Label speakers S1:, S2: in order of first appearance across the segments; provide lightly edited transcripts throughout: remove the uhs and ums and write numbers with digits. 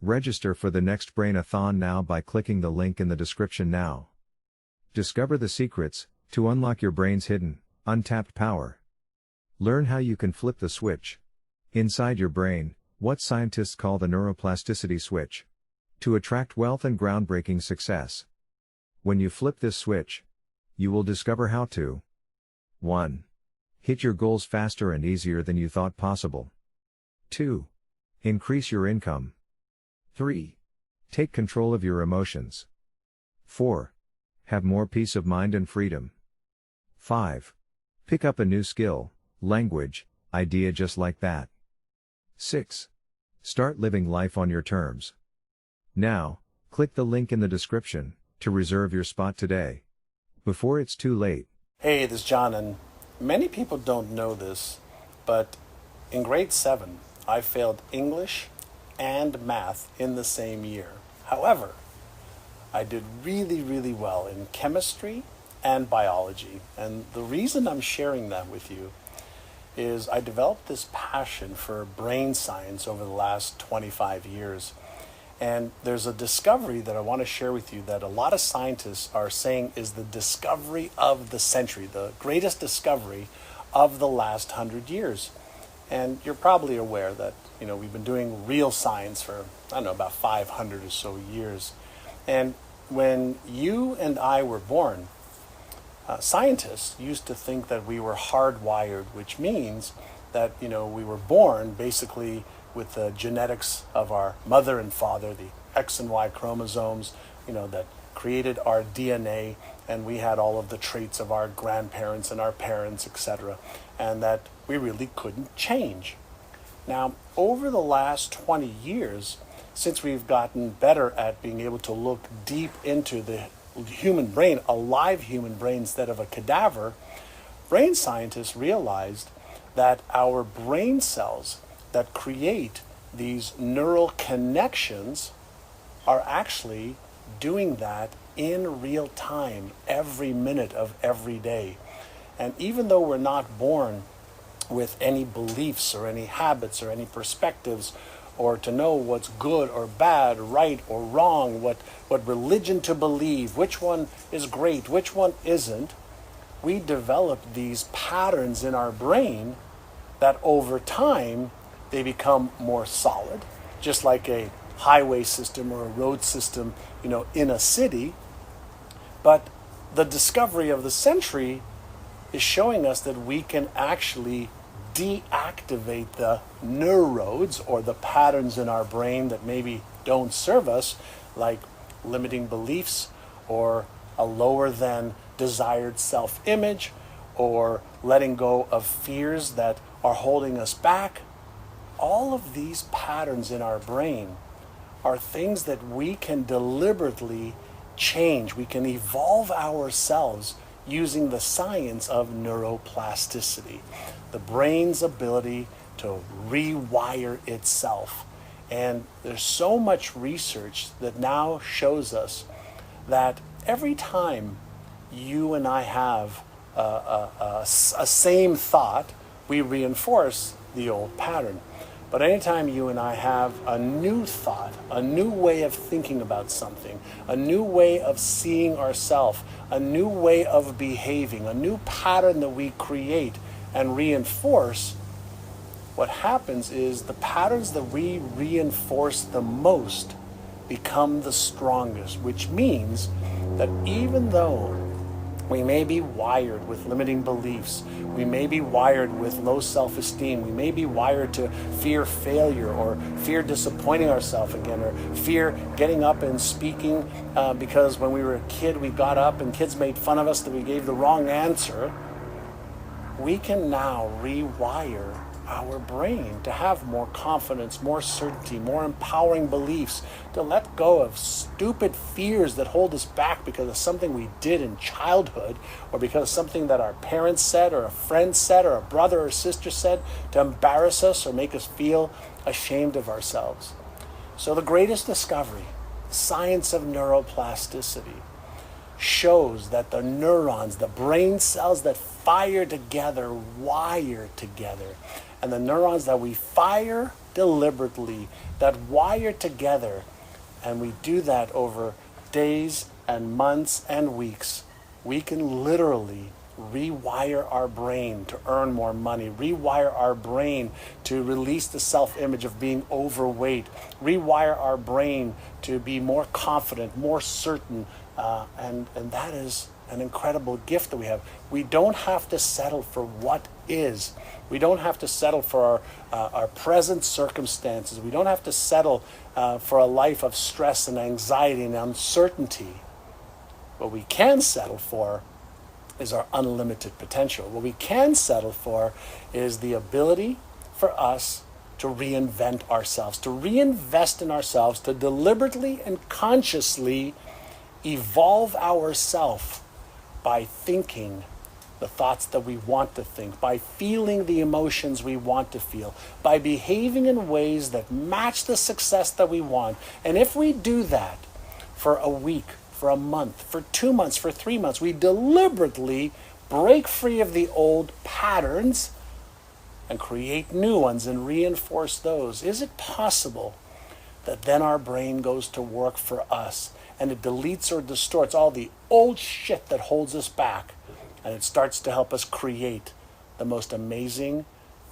S1: Register for the next Brain-a-thon now by clicking the link in the description now. Discover the secrets to unlock your brain's hidden, untapped power. Learn how you can flip the switch inside your brain, what scientists call the neuroplasticity switch, to attract wealth and groundbreaking success. When you flip this switch, you will discover how to 1. Hit your goals faster and easier than you thought possible. 2. Increase your income. 3. Take control of your emotions. 4. Have more peace of mind and freedom. 5. Pick up a new skill, language, idea just like that. 6. Start living life on your terms. Now, click the link in the description to reserve your spot today, before it's too late.
S2: Hey, this is John, and many people don't know this, but in grade 7, I failed English and math in the same year. However, I did really, really well in chemistry and biology. And the reason I'm sharing that with you is I developed this passion for brain science over the last 25 years. And there's a discovery that I want to share with you that a lot of scientists are saying is the discovery of the century, the greatest discovery of the last 100 years. And you're probably aware that, we've been doing real science for, about 500 or so years. And when you and I were born, scientists used to think that we were hardwired, which means that, we were born basically with the genetics of our mother and father, the X and Y chromosomes, that created our DNA, and we had all of the traits of our grandparents and our parents, etc., and that we really couldn't change. Now, over the last 20 years, since we've gotten better at being able to look deep into the human brain, a live human brain instead of a cadaver, brain scientists realized that our brain cells that create these neural connections are actually doing that in real time, every minute of every day. And even though we're not born with any beliefs or any habits or any perspectives, or to know what's good or bad, right or wrong, what religion to believe, which one is great, which one isn't, we develop these patterns in our brain that over time they become more solid, just like a highway system or a road system, in a city. But the discovery of the century is showing us that we can actually deactivate the neurodes, or the patterns in our brain that maybe don't serve us, like limiting beliefs, or a lower than desired self-image, or letting go of fears that are holding us back. All of these patterns in our brain are things that we can deliberately change. We can evolve ourselves using the science of neuroplasticity, the brain's ability to rewire itself. And there's so much research that now shows us that every time you and I have a same thought, we reinforce the old pattern. But anytime you and I have a new thought, a new way of thinking about something, a new way of seeing ourselves, a new way of behaving, a new pattern that we create and reinforce, what happens is the patterns that we reinforce the most become the strongest, which means that even though we may be wired with limiting beliefs, we may be wired with low self-esteem, we may be wired to fear failure, or fear disappointing ourselves again, or fear getting up and speaking because when we were a kid we got up and kids made fun of us that we gave the wrong answer. We can now rewire our brain to have more confidence, more certainty, more empowering beliefs, to let go of stupid fears that hold us back because of something we did in childhood, or because of something that our parents said, or a friend said, or a brother or sister said, to embarrass us or make us feel ashamed of ourselves. So the greatest discovery, science of neuroplasticity, shows that the neurons, the brain cells that fire together, wire together. And the neurons that we fire deliberately, that wire together, and we do that over days and months and weeks, we can literally rewire our brain to earn more money, rewire our brain to release the self-image of being overweight, rewire our brain to be more confident, more certain, and that is an incredible gift that we have. We don't have to settle for what is. We don't have to settle for our present circumstances. We don't have to settle for a life of stress and anxiety and uncertainty. What we can settle for is our unlimited potential. What we can settle for is the ability for us to reinvent ourselves, to reinvest in ourselves, to deliberately and consciously evolve ourselves by thinking the thoughts that we want to think, by feeling the emotions we want to feel, by behaving in ways that match the success that we want. And if we do that for a week, for a month, for 2 months, for 3 months, we deliberately break free of the old patterns and create new ones and reinforce those. Is it possible that then our brain goes to work for us and it deletes or distorts all the old shit that holds us back, and it starts to help us create the most amazing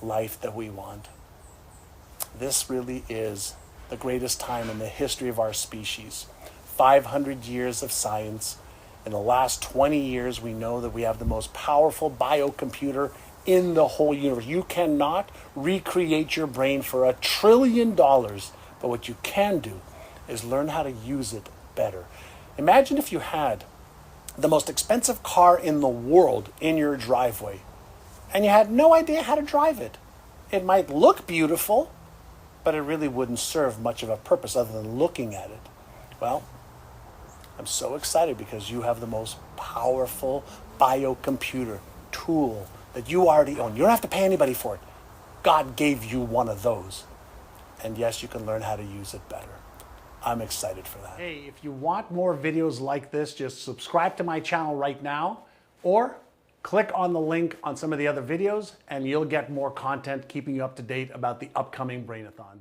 S2: life that we want? This really is the greatest time in the history of our species. 500 years of science. In the last 20 years, we know that we have the most powerful biocomputer in the whole universe. You cannot recreate your brain for $1 trillion, but what you can do is learn how to use it better. Imagine if you had the most expensive car in the world in your driveway, and you had no idea how to drive it. It might look beautiful, but it really wouldn't serve much of a purpose other than looking at it. Well, I'm so excited because you have the most powerful biocomputer tool that you already own. You don't have to pay anybody for it. God gave you one of those. And yes, you can learn how to use it better. I'm excited for that. Hey, if you want more videos like this, just subscribe to my channel right now, or click on the link on some of the other videos and you'll get more content keeping you up to date about the upcoming Brainathon.